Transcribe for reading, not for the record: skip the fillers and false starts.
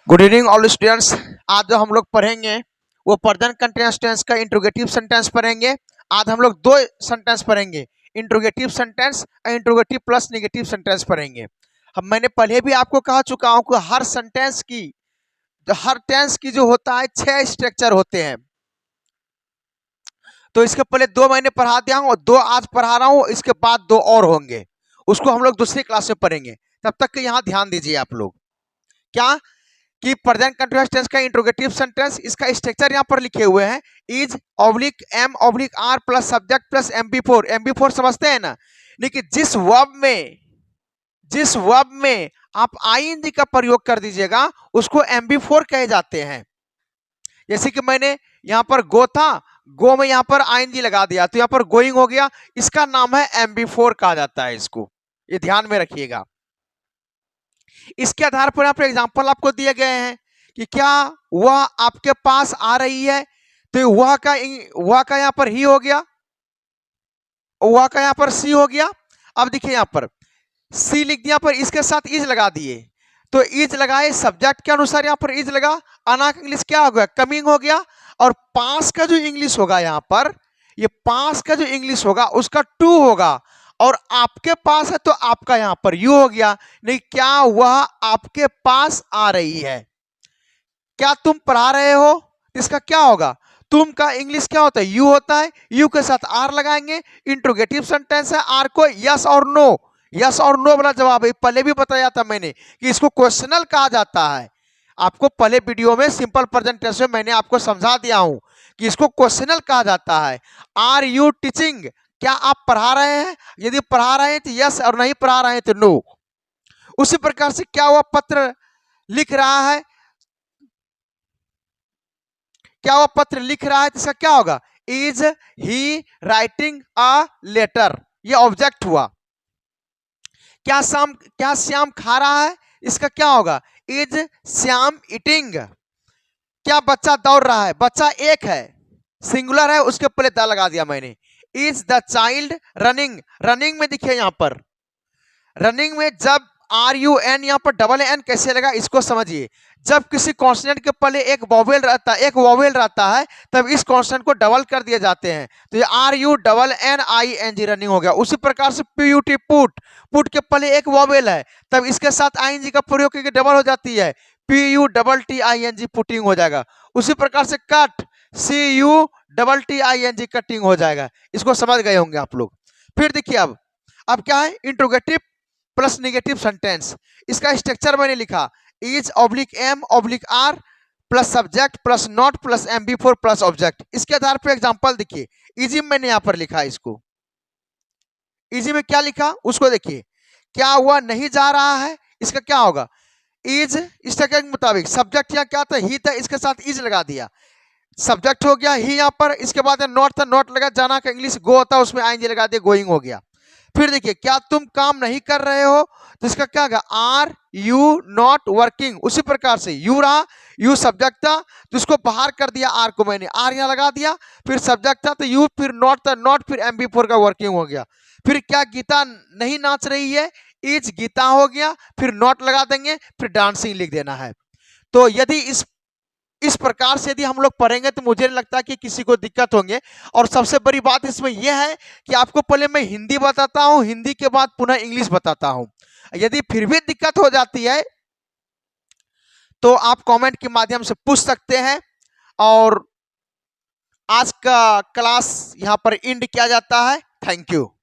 Good evening all students. आज जो हम लोग पढ़ेंगे वो प्रेजेंट कंटिन्यूअस टेंस का इंट्रोगेटिव सेंटेंस पढ़ेंगे। आज हम लोग दो सेंटेंस पढ़ेंगे, इंट्रोगेटिव सेंटेंस और इंट्रोगेटिव प्लस नेगेटिव सेंटेंस पढ़ेंगे। मैंने पहले भी आपको कह चुका हूं कि हर टेंस की जो होता है 6 स्ट्रक्चर होते हैं। तो इसके पहले 2 मैंने पढ़ा दिया हूं और 2 आज पढ़ा रहा हूं, इसके बाद 2 और होंगे, उसको हम लोग दूसरी क्लास में पढ़ेंगे। तब तक के यहाँ ध्यान दीजिए आप लोग क्या कि प्रेजेंट कंटिन्यूअस टेंस का इंट्रोगेटिव सेंटेंस, इसका स्ट्रक्चर यहाँ पर लिखे हुए हैं। Is oblique am oblique are plus subject plus MB4। MB4 समझते हैं ना, लेकिन जिस वर्ब में आप ING का प्रयोग कर दीजिएगा उसको MB4 कहे जाते हैं। जैसे कि मैंने यहाँ पर गो था, गो में यहाँ पर ING लगा दिया तो यहाँ पर गोइंग हो गया, इसका नाम है MB4 कहा जाता है। इसको ये ध्यान में रखिएगा। इसके आधार पर यहाँ पर एग्जाम्पल आपको दिए गए हैं कि क्या वह आपके पास आ रही है, तो वह का यहाँ पर ही हो गया, वह का यहाँ पर सी हो गया। अब देखिए यहाँ पर सी लिख दिया, पर इसके साथ इज लगा दिए, तो इज लगाए सब्जेक्ट के अनुसार यहाँ पर इज लगा। आना का इंग्लिश क्या हो गया, कमिंग हो गया। और पास का जो इंग्लिश होगा यहाँ पर, ये पास का जो इंग्लिश होगा उसका टू होगा, और आपके पास है तो आपका यहां पर यू हो गया। नहीं, क्या वह आपके पास आ रही है। क्या तुम पढ़ा रहे हो, इसका क्या होगा, तुम का इंग्लिश क्या होता है, यू होता है। यू के साथ आर लगाएंगे। इंट्रोगेटिव सेंटेंस है, आर को यस और नो, यस और नो वाला जवाब है। पहले भी बताया था मैंने कि इसको क्वेश्चनल कहा जाता है। आपको पहले वीडियो में सिंपल प्रेजेंट टेंस में मैंने आपको समझा दिया हूं कि इसको क्वेश्चनल कहा जाता है। आर यू टीचिंग, क्या आप पढ़ा रहे हैं, यदि पढ़ा रहे हैं तो यस, और नहीं पढ़ा रहे हैं तो नो। उसी प्रकार से क्या वह पत्र लिख रहा है, क्या वह पत्र लिख रहा है, तो इसका क्या होगा, is he writing a letter, ये ऑब्जेक्ट हुआ। क्या श्याम खा रहा है, इसका क्या होगा, इज श्याम ईटिंग। क्या बच्चा दौड़ रहा है, बच्चा एक है, सिंगुलर है, उसके पहले द लगा दिया मैंने। Is the child running, running में देखिए यहाँ पर रनिंग में जब RUN यहाँ पर डबल एन कैसे लगा, इसको समझिए। जब किसी कॉन्सोनेंट के पहले एक वोवेल रहता है तब इस कॉन्सोनेंट को डबल कर दिए जाते हैं, तो ये RUNNING रनिंग हो गया। उसी प्रकार से PUT पुट के पहले एक वोवेल है तब इसके साथ ING का प्रयोग करके डबल हो जाती है, PUTTING पुटिंग हो जाएगा। उसी प्रकार से कट CUTTING कटिंग हो जाएगा। इसको समझ गए होंगे आप लोग। फिर देखिए अब क्या है, इंट्रोगेटिव प्लस नेगेटिव सेंटेंस। इसका स्ट्रक्चर मैंने लिखा, is oblique am oblique are plus subject plus not plus MB4 plus object. इसके आधार पर एग्जांपल देखिए। इजी मैंने यहां पर लिखा है, इसको इजी में क्या लिखा उसको देखिए। क्या हुआ, नहीं जा रहा है, इसका क्या होगा, इज। स्ट्रक्चर के मुताबिक सब्जेक्ट यहाँ क्या था, ही था, इसके साथ इज लगा दिया, सब्जेक्ट हो गया ही। यहाँ पर इसके बाद नॉट था, नॉट लगा। जाना का इंग्लिश गो होता है, उसमें ING लगा दिया, गोइंग हो गया। फिर देखिए, क्या तुम काम नहीं कर रहे हो, तो इसका क्या होगा, आर यू नॉट वर्किंग। उसी प्रकार से यू रहा, यू सब्जेक्ट था तो इसको बाहर कर दिया, आर को मैंने आर यहाँ लगा दिया, फिर सब्जेक्ट था तो यू, फिर नॉट था, नॉट, फिर MB4 का वर्किंग हो गया। फिर क्या गीता नहीं नाच रही है, इज गीता हो गया, फिर नॉट लगा देंगे, फिर डांसिंग लिख देना है। तो यदि इस प्रकार से यदि हम लोग पढ़ेंगे तो मुझे नहीं लगता कि किसी को दिक्कत होंगे। और सबसे बड़ी बात इसमें यह है कि आपको पहले मैं हिंदी बताता हूं, हिंदी के बाद पुनः इंग्लिश बताता हूं। यदि फिर भी दिक्कत हो जाती है तो आप कमेंट के माध्यम से पूछ सकते हैं। और आज का क्लास यहां पर एंड किया जाता है। Thank you.